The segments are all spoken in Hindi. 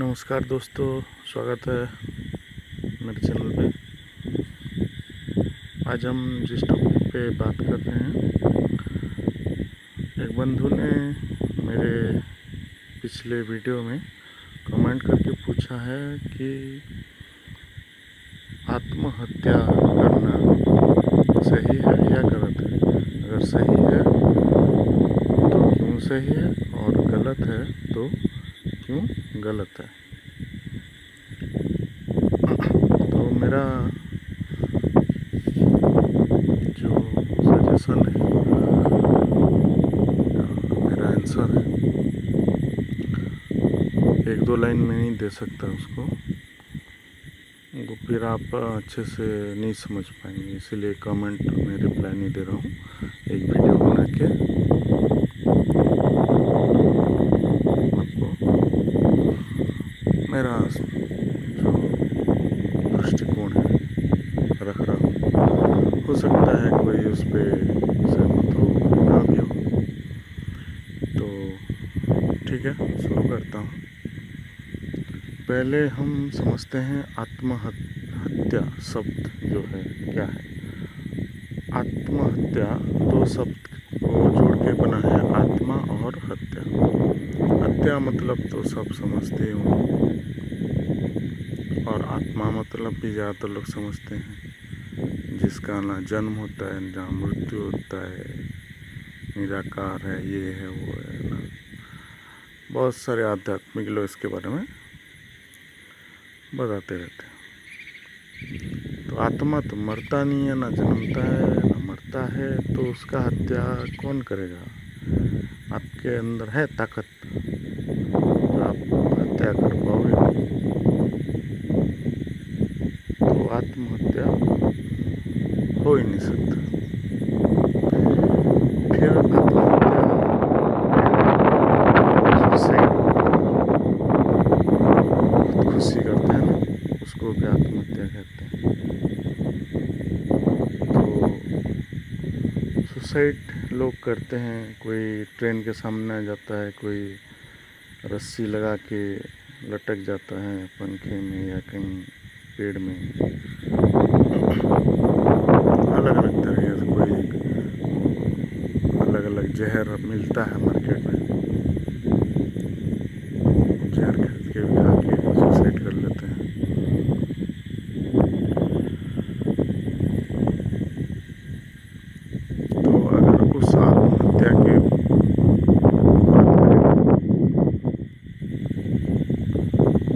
नमस्कार दोस्तों, स्वागत है मेरे चैनल पे। आज हम जिस टॉपिक पे बात कर रहे हैं, एक बंधु ने मेरे पिछले वीडियो में कमेंट करके पूछा है कि आत्महत्या करना सही है या गलत है। अगर सही है तो क्यों सही है, और गलत है तो क्यों गलत है। तो मेरा जो सजेशन है, मेरा आंसर है, एक दो लाइन में नहीं दे सकता उसको, वो फिर आप अच्छे से नहीं समझ पाएंगे। इसीलिए कमेंट में रिप्लाई नहीं दे रहा हूँ, एक वीडियो बना के आपको मेरा जो दृष्टिकोण है रख रहा हूँ। हो सकता है कोई उस पर सहमत हो, ना भी हो। तो ठीक है, शुरू करता हूँ। पहले हम समझते हैं आत्महत्या शब्द जो है क्या है। आत्महत्या दो शब्द को जोड़ के बना है, आत्मा और हत्या। हत्या मतलब तो सब समझते हो, और आत्मा मतलब भी ज़्यादातर लोग समझते हैं, जिसका ना जन्म होता है, जहाँ मृत्यु होता है, निराकार है, ये है वो है ना। बहुत सारे आध्यात्मिक लोग इसके बारे में बताते रहते हैं। तो आत्मा तो मरता नहीं है, ना जन्मता है ना मरता है, तो उसका हत्या कौन करेगा। आपके अंदर है ताकत जो आप हत्या कर पाओगे, तो आत्महत्या हो ही नहीं सकता। फिर आत्महत्या खुदकुशी करते हैं ना, उसको भी आत्महत्या कहते हैं। तो सुसाइड लोग करते हैं, कोई ट्रेन के सामने आ जाता है, कोई रस्सी लगा के लटक जाता है पंखे में या कहीं पेड़ में। अलग अलग तरह से कोई अलग अलग जहर मिलता है मार्केट में, जहर खरीद के खा के सुसाइड कर लेते हैं। तो अगर उस आत्महत्या के बात करें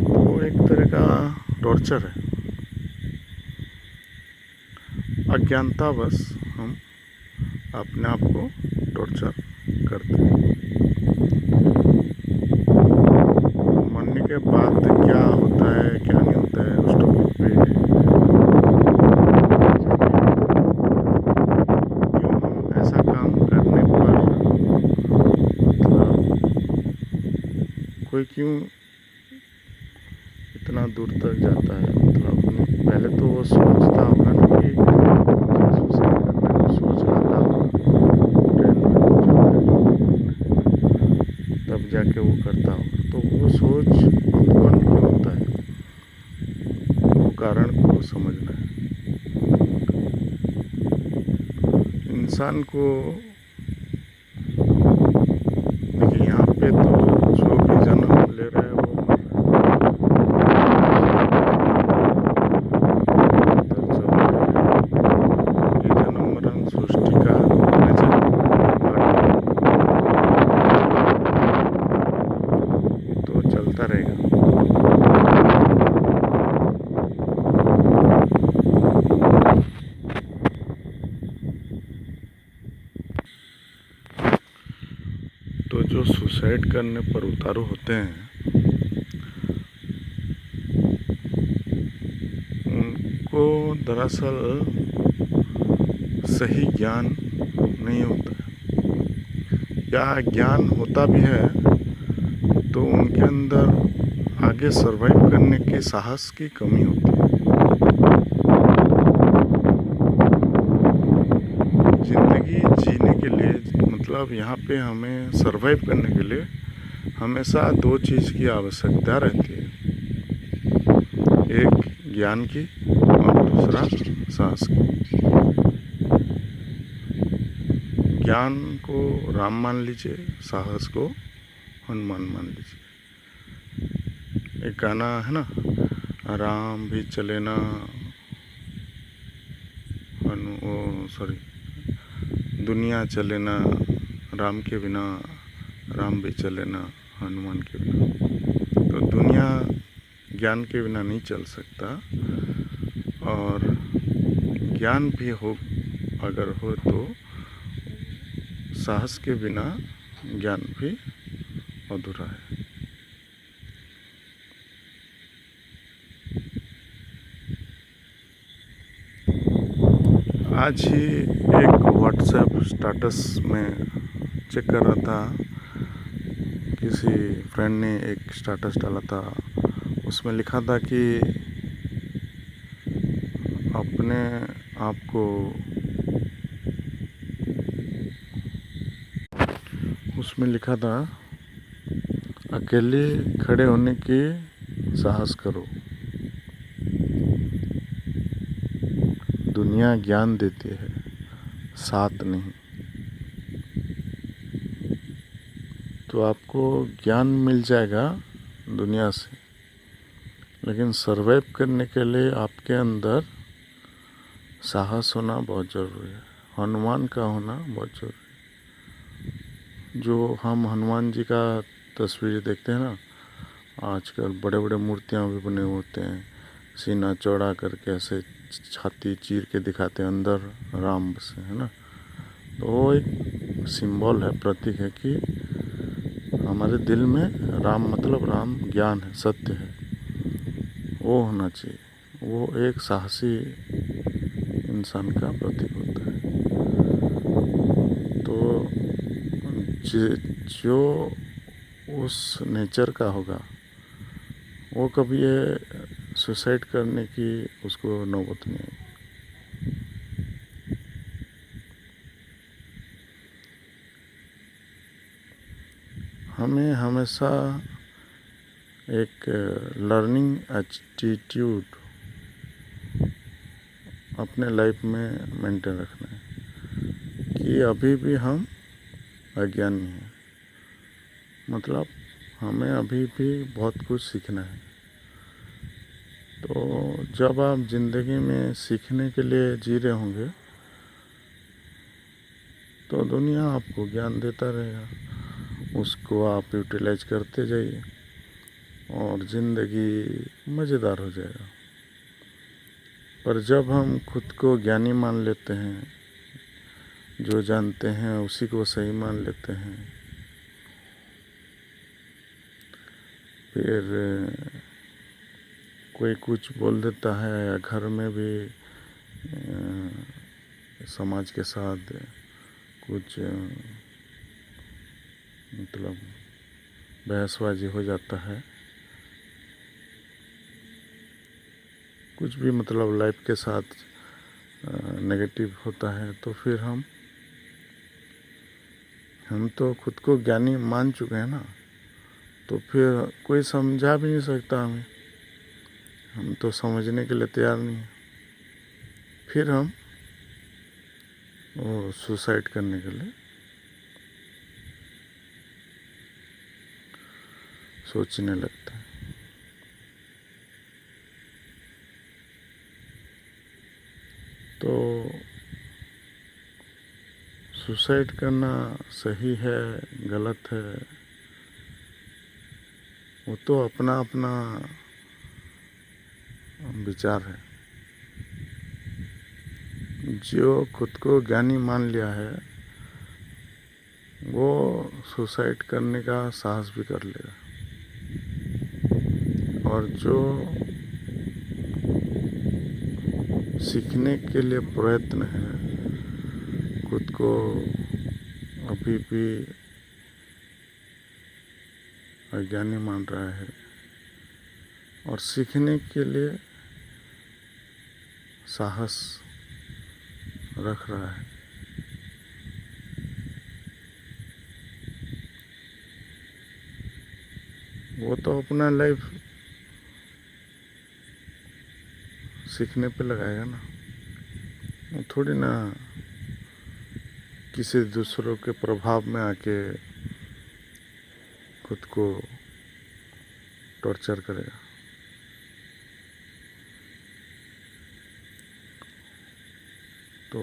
तो वो एक तरह का टॉर्चर है। अज्ञानतावश हम अपने आप को टॉर्चर करते हैं। मरने के बाद क्या होता है क्या नहीं होता है, उस टॉपिक पे क्यों हम ऐसा काम करने पर मतलब कोई क्यों इतना दूर तक जाता है। मतलब पहले तो वो सोचता होगा ना कि सुसाइड करने को सोच रहा था, ट्रेन में तब जाके वो करता होगा। तो वो सोच उत्पन्न क्यों होता है, वो कारण को समझना है। इंसान को देखिए, यहाँ पे तो जो भी जन्म ले रहा है वो चलता रहेगा। तो जो सुसाइड करने पर उतारू होते हैं, उनको दरअसल सही ज्ञान नहीं होता है, या ज्ञान होता भी है तो उनके अंदर आगे सरवाइव करने के साहस की कमी होती है। ज़िंदगी जीने के लिए मतलब यहाँ पे हमें सरवाइव करने के लिए हमेशा दो चीज़ की आवश्यकता रहती है, एक ज्ञान की और दूसरा साहस की। ज्ञान को राम मान लीजिए, साहस को हनुमान मान लीजिए। एक गाना है ना, राम भी चले ना सॉरी, दुनिया चले ना राम के बिना, राम भी चले ना हनुमान के बिना। तो दुनिया ज्ञान के बिना नहीं चल सकता, और ज्ञान भी हो अगर हो तो साहस के बिना ज्ञान भी अधूरा है। आज ही एक व्हाट्सएप स्टेटस में चेक कर रहा था, किसी फ्रेंड ने एक स्टेटस डाला था, उसमें लिखा था कि अपने आप को, उसमें लिखा था अकेले खड़े होने की साहस करो, दुनिया ज्ञान देती है, साथ नहीं। तो आपको ज्ञान मिल जाएगा दुनिया से, लेकिन सरवाइव करने के लिए आपके अंदर साहस होना बहुत ज़रूरी है, हनुमान का होना बहुत ज़रूरी है। जो हम हनुमान जी का तस्वीर देखते हैं ना, आजकल बड़े बड़े मूर्तियाँ भी बने होते हैं, सीना चौड़ा करके ऐसे छाती चीर के दिखाते हैं, अंदर राम बसे, है ना। तो वो एक सिंबल है, प्रतीक है कि हमारे दिल में राम, मतलब राम ज्ञान है, सत्य है, वो होना चाहिए। वो एक साहसी इंसान का प्रतीक होता है। तो जो उस नेचर का होगा, वो कभी ये सुसाइड करने की उसको नौबत नहीं आएगी। हमें हमेशा एक लर्निंग एटीट्यूड अपने लाइफ में मेंटेन रखना है कि अभी भी हम अज्ञानी हैं, मतलब हमें अभी भी बहुत कुछ सीखना है। तो जब आप ज़िंदगी में सीखने के लिए जी रहे होंगे, तो दुनिया आपको ज्ञान देता रहेगा, उसको आप यूटिलाइज करते जाइए और ज़िंदगी मज़ेदार हो जाएगा। पर जब हम खुद को ज्ञानी मान लेते हैं, जो जानते हैं उसी को सही मान लेते हैं, फिर कोई कुछ बोल देता है, या घर में भी समाज के साथ कुछ मतलब बहसबाजी हो जाता है, कुछ भी मतलब लाइफ के साथ नेगेटिव होता है, तो फिर हम तो खुद को ज्ञानी मान चुके हैं ना, तो फिर कोई समझा भी नहीं सकता हमें, हम तो समझने के लिए तैयार नहीं हैं। फिर हम वो सुसाइड करने के लिए सोचने लगता है। तो सुसाइड करना सही है गलत है, वो तो अपना अपना विचार है। जो खुद को ज्ञानी मान लिया है, वो सुसाइड करने का साहस भी कर लेगा, और जो सीखने के लिए प्रयत्न है, खुद को अभी भी अज्ञानी मान रहा है और सीखने के लिए साहस रख रहा है, वो तो अपना लाइफ सीखने पे लगाएगा ना, वो थोड़ी ना किसी दूसरों के प्रभाव में आके खुद को टॉर्चर करेगा। तो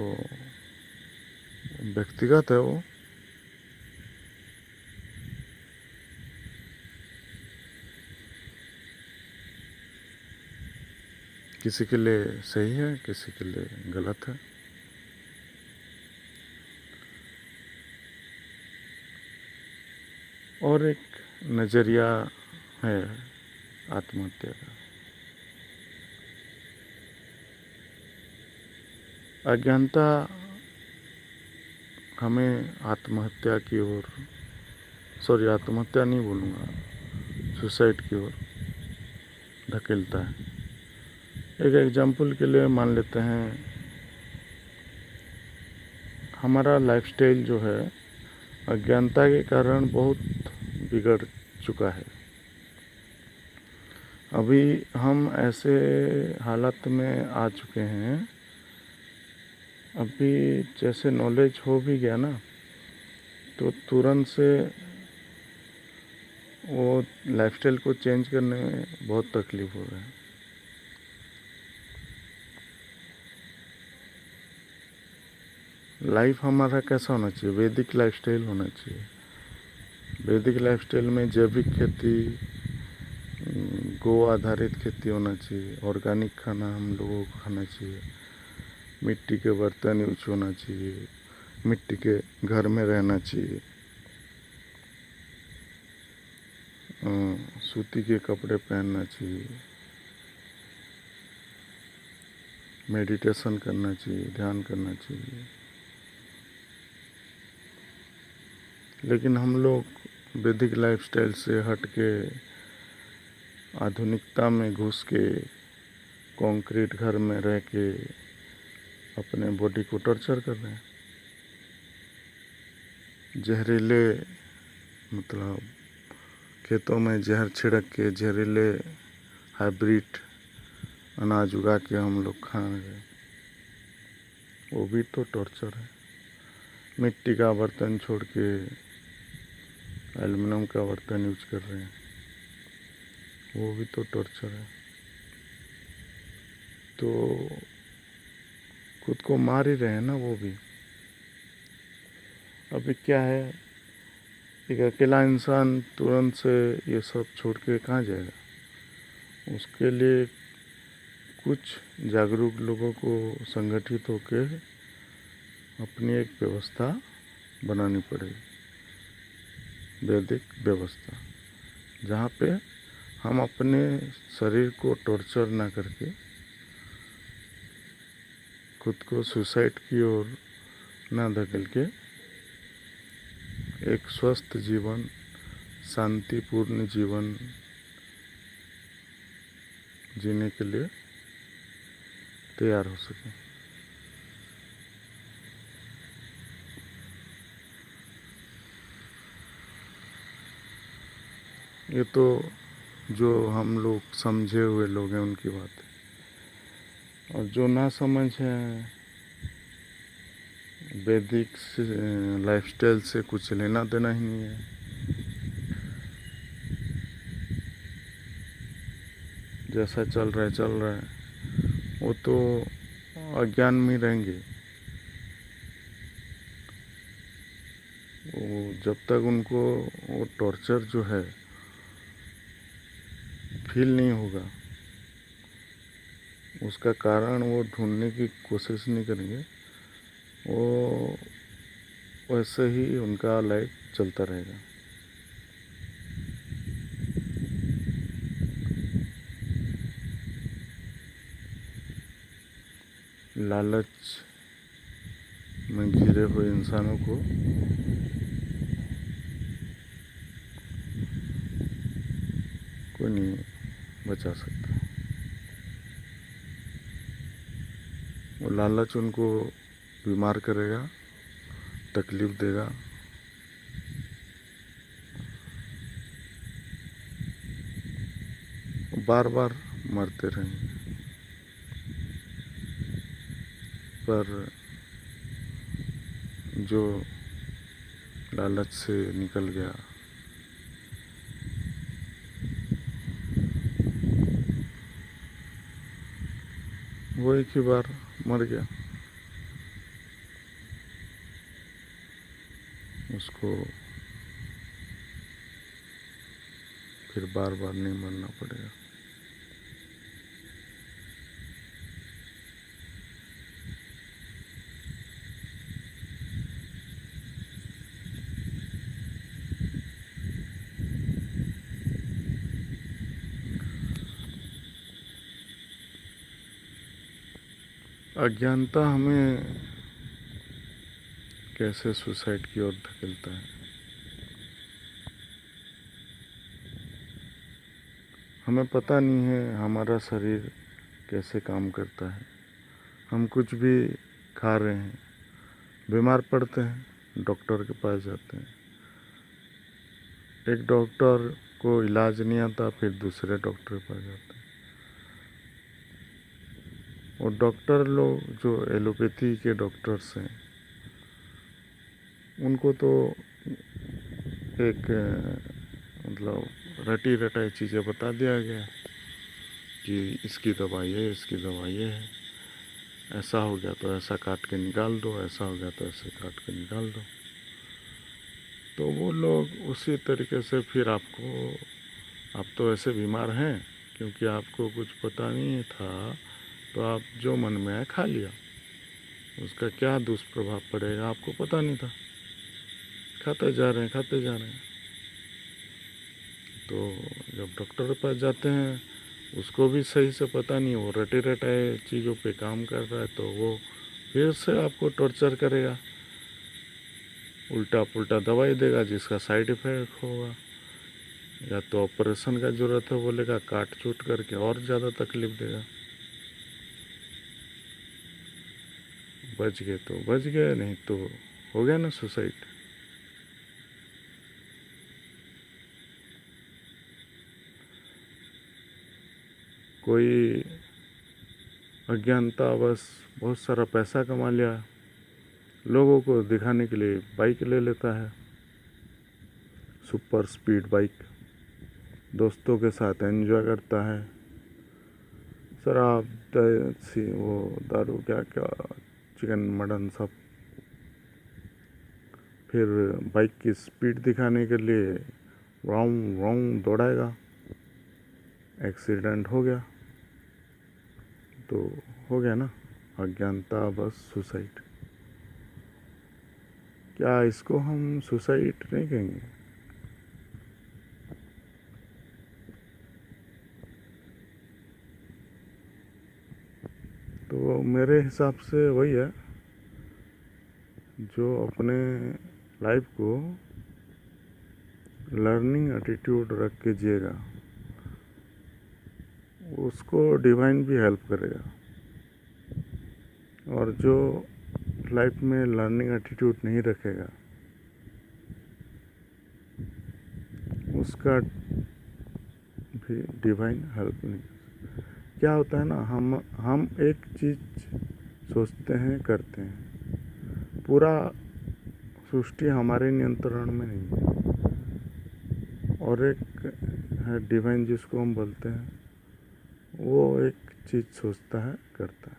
व्यक्तिगत है वो। किसी के लिए सही है, किसी के लिए गलत है। और एक नज़रिया है आत्महत्या का। अज्ञानता हमें आत्महत्या की ओर, आत्महत्या नहीं बोलूँगा, सुसाइड की ओर धकेलता है। एक एग्जाम्पल के लिए मान लेते हैं, हमारा लाइफस्टाइल जो है अज्ञानता के कारण बहुत बिगड़ चुका है। अभी हम ऐसे हालत में आ चुके हैं, अभी जैसे नॉलेज हो भी गया ना, तो तुरंत से वो लाइफस्टाइल को चेंज करने में बहुत तकलीफ हो रहा है। लाइफ हमारा कैसा होना चाहिए? वैदिक लाइफस्टाइल होना चाहिए। वैदिक लाइफस्टाइल में जैविक खेती, गो आधारित खेती होना चाहिए, ऑर्गेनिक खाना हम लोगों को खाना चाहिए, मिट्टी के बर्तन यूज होना चाहिए, मिट्टी के घर में रहना चाहिए, सूती के कपड़े पहनना चाहिए, मेडिटेशन करना चाहिए, ध्यान करना चाहिए। लेकिन हम लोग वैदिक लाइफस्टाइल से हट के आधुनिकता में घुस के कंक्रीट घर में रह के अपने बॉडी को टॉर्चर कर रहे हैं। जहरीले, मतलब खेतों में जहर छिड़क के जहरीले हाइब्रिड अनाज उगा के हम लोग खा रहे हैं, वो भी तो टॉर्चर है। मिट्टी का बर्तन छोड़ के एल्युमिनियम का बर्तन यूज कर रहे हैं, वो भी तो टॉर्चर है। तो खुद को मार ही रहे हैं ना वो भी। अभी क्या है, एक अकेला इंसान तुरंत से ये सब छोड़ के कहाँ जाएगा? उसके लिए कुछ जागरूक लोगों को संगठित होकर अपनी एक व्यवस्था बनानी पड़ेगी, वैदिक व्यवस्था, जहाँ पे हम अपने शरीर को टॉर्चर ना करके खुद को सुसाइड की ओर ना धकेल के एक स्वस्थ जीवन, शांतिपूर्ण जीवन जीने के लिए तैयार हो सके। ये तो जो हम लोग समझे हुए लोग हैं उनकी बात है, और जो ना समझ है, वैदिक लाइफस्टाइल से कुछ लेना देना ही नहीं है। जैसा चल रहा है, वो तो अज्ञान में रहेंगे। वो जब तक उनको वो टॉर्चर जो है फील नहीं होगा, उसका कारण वो ढूंढने की कोशिश नहीं करेंगे, वो वैसे ही उनका लाइफ चलता रहेगा। लालच में घिरे हुए इंसानों को कोई नहीं बचा सकता। वो लालच उनको बीमार करेगा, तकलीफ देगा। बार बार मरते रहेंगे। पर जो लालच से निकल गया, वो एक ही बार मर गया, उसको फिर बार बार नहीं मरना पड़ेगा। अज्ञानता हमें कैसे सुसाइड की ओर धकेलता है। हमें पता नहीं है हमारा शरीर कैसे काम करता है। हम कुछ भी खा रहे हैं, बीमार पड़ते हैं, डॉक्टर के पास जाते हैं। एक डॉक्टर को इलाज नहीं आता, फिर दूसरे डॉक्टर के पास जाते हैं। और डॉक्टर लोग जो एलोपैथी के डॉक्टर्स हैं, उनको तो एक मतलब रटी रटाई चीज़ें बता दिया गया कि इसकी दवाई है, इसकी दवाई है, ऐसा हो गया तो ऐसा काट के निकाल दो, ऐसा हो गया तो ऐसे काट के निकाल दो। तो वो लोग उसी तरीके से फिर आपको, आप तो ऐसे बीमार हैं क्योंकि आपको कुछ पता नहीं था, तो आप जो मन में आया खा लिया, उसका क्या दुष्प्रभाव पड़ेगा आपको पता नहीं था, खाते जा रहे हैं, खाते जा रहे हैं। तो जब डॉक्टर के पास जाते हैं, उसको भी सही से पता नहीं, वो रटे रटाए चीज़ों पे काम कर रहा है, तो वो फिर से आपको टॉर्चर करेगा, उल्टा पुल्टा दवाई देगा जिसका साइड इफ़ेक्ट होगा, या तो ऑपरेशन का ज़रूरत है बोलेगा, काट चूट करके और ज़्यादा तकलीफ देगा। बच गए तो बच गए, नहीं तो हो गया ना सुसाइड। कोई अज्ञानता बस बहुत सारा पैसा कमा लिया, लोगों को दिखाने के लिए बाइक ले लेता है, सुपर स्पीड बाइक, दोस्तों के साथ एंजॉय करता है, शराब वो दारू क्या क्या, चिकन मटन सब, फिर बाइक की स्पीड दिखाने के लिए राउंड राउंड दौड़ाएगा, एक्सीडेंट हो गया तो हो गया ना अज्ञानता बस सुसाइड। क्या इसको हम सुसाइड नहीं कहेंगे? तो मेरे हिसाब से वही है, जो अपने लाइफ को लर्निंग एटीट्यूड रख के जिएगा, उसको डिवाइन भी हेल्प करेगा। और जो लाइफ में लर्निंग एटीट्यूड नहीं रखेगा, उसका भी डिवाइन हेल्प नहीं। क्या होता है ना, हम एक चीज़ सोचते हैं, करते हैं, पूरा सृष्टि हमारे नियंत्रण में नहीं है। और एक है डिवाइन जिसको हम बोलते हैं, वो एक चीज़ सोचता है, करता है।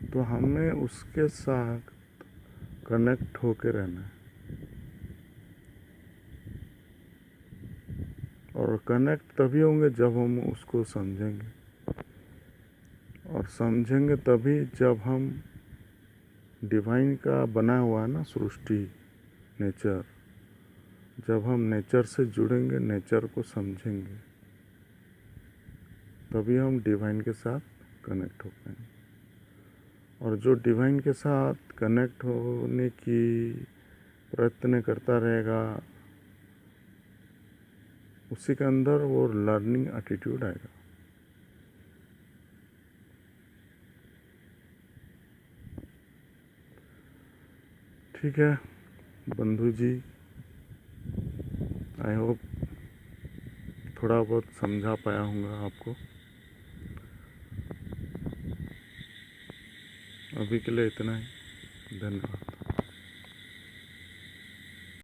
तो हमें उसके साथ कनेक्ट होके रहना है, और कनेक्ट तभी होंगे जब हम उसको समझेंगे, और समझेंगे तभी जब हम डिवाइन का बना हुआ है ना सृष्टि, नेचर, जब हम नेचर से जुड़ेंगे, नेचर को समझेंगे, तभी हम डिवाइन के साथ कनेक्ट हो पाएंगे। और जो डिवाइन के साथ कनेक्ट होने की प्रयत्न करता रहेगा, उसी के अंदर वो लर्निंग एटीट्यूड आएगा। ठीक है बंधु जी, आई होप थोड़ा बहुत समझा पाया हूँगा आपको। अभी के लिए इतना ही। धन्यवाद।